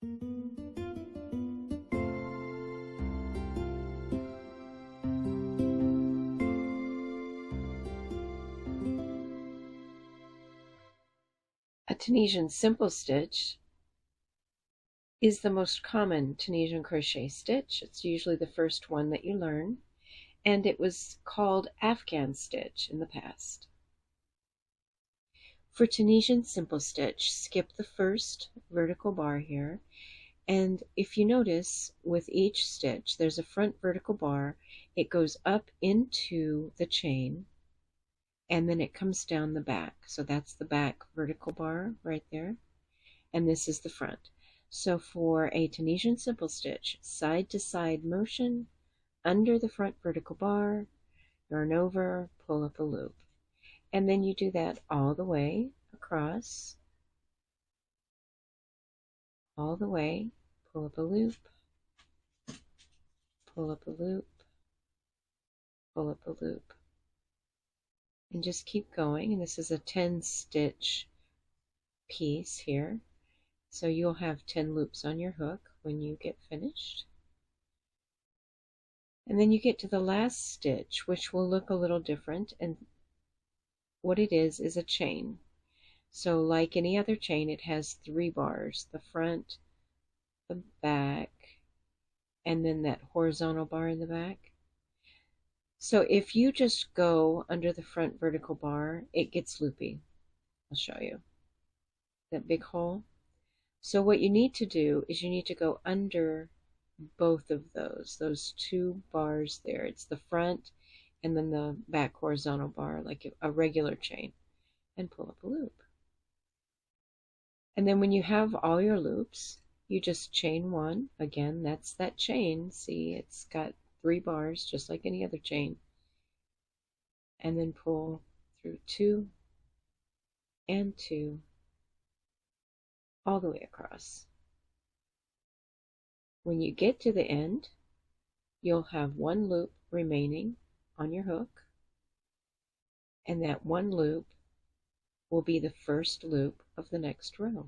A Tunisian Simple Stitch is the most common Tunisian crochet stitch. It's usually the first one that you learn, and it was called Afghan stitch in the past. For Tunisian Simple Stitch, skip the first vertical bar here, and if you notice with each stitch there's a front vertical bar. It goes up into the chain and then it comes down the back. So that's the back vertical bar right there, and this is the front. So for a Tunisian Simple Stitch, side to side motion, under the front vertical bar, yarn over, pull up a loop. And then you do that all the way across, all the way, pull up a loop, pull up a loop, pull up a loop. And just keep going. And this is a 10 stitch piece here. So you'll have 10 loops on your hook when you get finished. And then you get to the last stitch, which will look a little different. And what it is a chain. So like any other chain, it has 3 bars, the front, the back, and then that horizontal bar in the back. So if you just go under the front vertical bar, it gets loopy. I'll show you that big hole. So what you need to do is you need to go under both of those 2 bars there. It's the front and then the back horizontal bar, like a regular chain, and pull up a loop. And then when you have all your loops, you just chain 1. Again, that's that chain. See, it's got 3 bars, just like any other chain. And then pull through 2 and 2 all the way across. When you get to the end, you'll have 1 loop remaining on your hook, and that 1 loop will be the first loop of the next row.